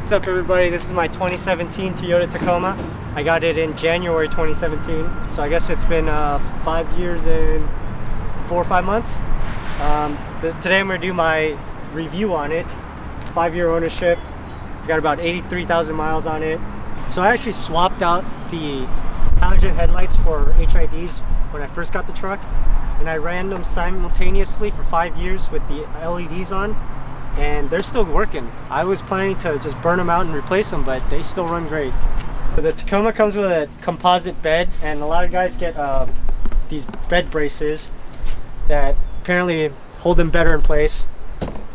What's up everybody, this is my 2017 Toyota Tacoma. I got it in January 2017, so I guess it's been 5 years and 4 or 5 months. Today I'm going to do my review on it. 5-year ownership, I got about 83,000 miles on it. So I actually swapped out the halogen headlights for HIDs when I first got the truck, and I ran them simultaneously for 5 years with the LEDs on, and they're still working. I was planning to just burn them out and replace them, but they still run great. The Tacoma comes with a composite bed, and a lot of guys get these bed braces that apparently hold them better in place.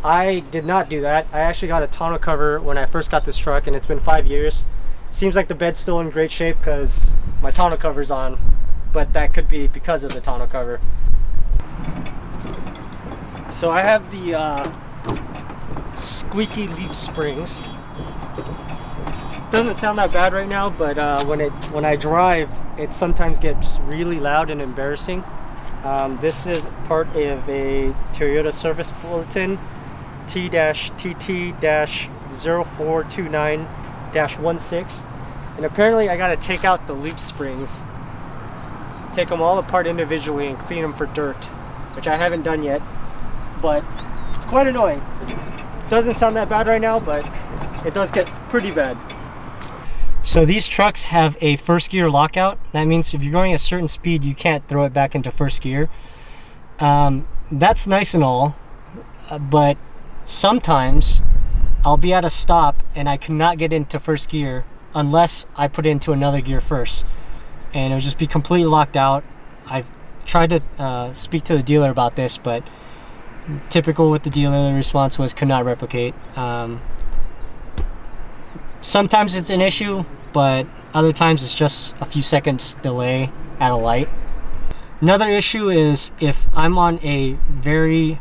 I did not do that. I actually got a tonneau cover when I first got this truck, and it's been 5 years. Seems like the bed's still in great shape because my tonneau cover's on, but that could be because of the tonneau cover. So I have the squeaky leaf springs. Doesn't sound that bad right now, but when I drive, it sometimes gets really loud and embarrassing. This is part of a Toyota service bulletin T-TT-0429-16, and apparently I gotta take out the leaf springs, take them all apart individually and clean them for dirt, which I haven't done yet, but it's quite annoying. Doesn't sound that bad right now, but it does get pretty bad. So these trucks have a first gear lockout. That means if you're going a certain speed, you can't throw it back into first gear. That's nice and all, but sometimes I'll be at a stop and I cannot get into first gear unless I put it into another gear first, and it'll just be completely locked out. I've tried to speak to the dealer about this, but typical with the dealer, the response was could not replicate. Sometimes it's an issue, but other times it's just a few seconds delay at a light. Another issue is if I'm on a very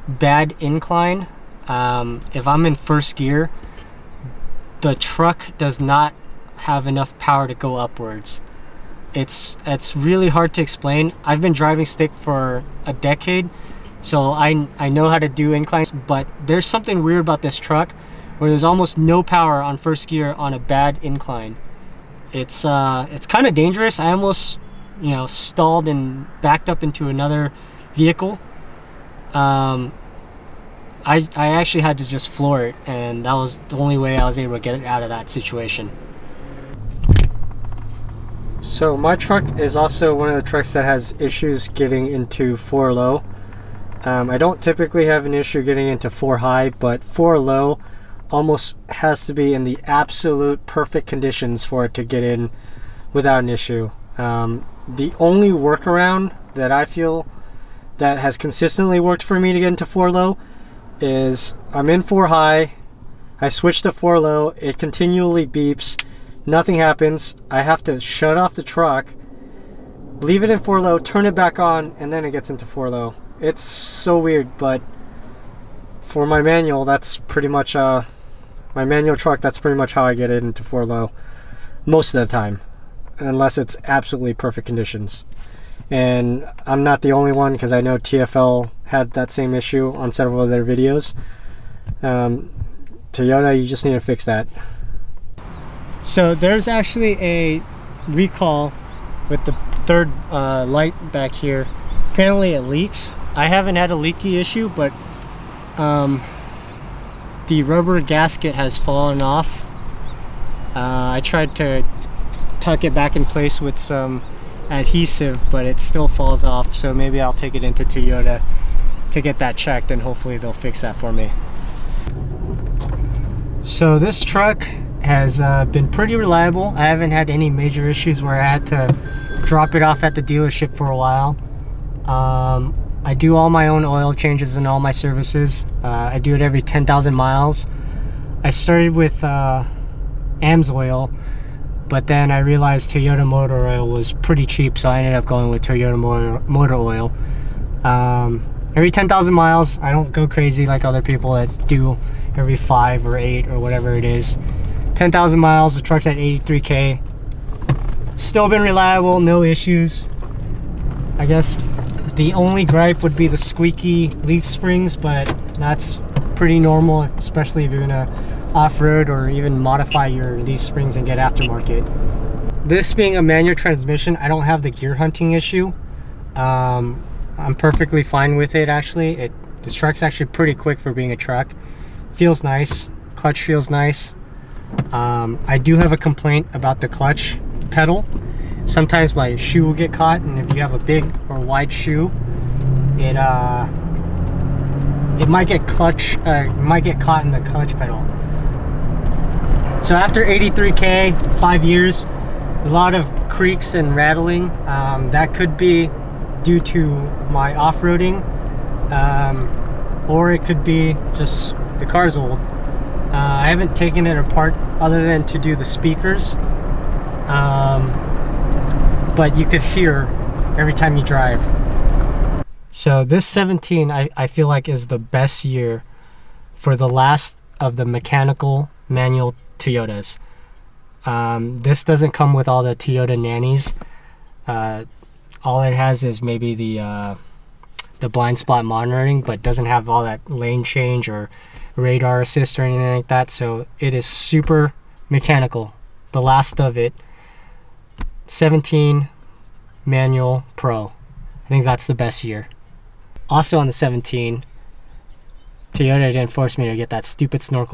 bad incline, if I'm in first gear, the truck does not have enough power to go upwards. It's really hard to explain. I've been driving stick for a decade, so I know how to do inclines, but there's something weird about this truck where there's almost no power on first gear on a bad incline. It's kind of dangerous. I almost, stalled and backed up into another vehicle. I actually had to just floor it, and that was the only way I was able to get it out of that situation. So my truck is also one of the trucks that has issues getting into 4 low. I don't typically have an issue getting into 4 high, but 4 low almost has to be in the absolute perfect conditions for it to get in without an issue. The only workaround that I feel that has consistently worked for me to get into 4 low is I'm in 4 high, I switch to 4 low, it continually beeps, nothing happens. I have to shut off the truck, leave it in 4 low, turn it back on, and then it gets into 4 low. It's so weird, but for my manual, that's pretty much my manual truck, that's pretty much how I get it into 4 low most of the time, unless it's absolutely perfect conditions. And I'm not the only one, because I know TFL had that same issue on several of their videos. Toyota, you just need to fix that. So there's actually a recall with the third light back here. Apparently it leaks. I haven't had a leaky issue, but the rubber gasket has fallen off. I tried to tuck it back in place with some adhesive, but it still falls off, so maybe I'll take it into Toyota to get that checked, and hopefully they'll fix that for me. So this truck has been pretty reliable. I haven't had any major issues where I had to drop it off at the dealership for a while. I do all my own oil changes and all my services. I do it every 10,000 miles. I started with AMSOIL, but then I realized Toyota motor oil was pretty cheap, so I ended up going with Toyota motor oil. Every 10,000 miles, I don't go crazy like other people that do every 5 or 8 or whatever it is. 10,000 miles, the truck's at 83K. Still been reliable, no issues. I guess the only gripe would be the squeaky leaf springs, but that's pretty normal, especially if you're gonna off-road or even modify your leaf springs and get aftermarket. This being a manual transmission, I don't have the gear hunting issue. I'm perfectly fine with it actually. This truck's actually pretty quick for being a truck. Feels nice, clutch feels nice. I do have a complaint about the clutch pedal. Sometimes my shoe will get caught, and if you have a big or wide shoe, it might get caught in the clutch pedal. So after 83K, 5 years, a lot of creaks and rattling. That could be due to my off-roading, or it could be just the car's old. I haven't taken it apart other than to do the speakers, but you could hear every time you drive. So this 17 I feel like is the best year for the last of the mechanical manual Toyotas. This doesn't come with all the Toyota nannies. All it has is maybe the blind spot monitoring, but doesn't have all that lane change or radar assist or anything like that. So it is super mechanical, the last of it. 17 manual Pro. I think that's the best year. Also on the 17, Toyota didn't force me to get that stupid snorkel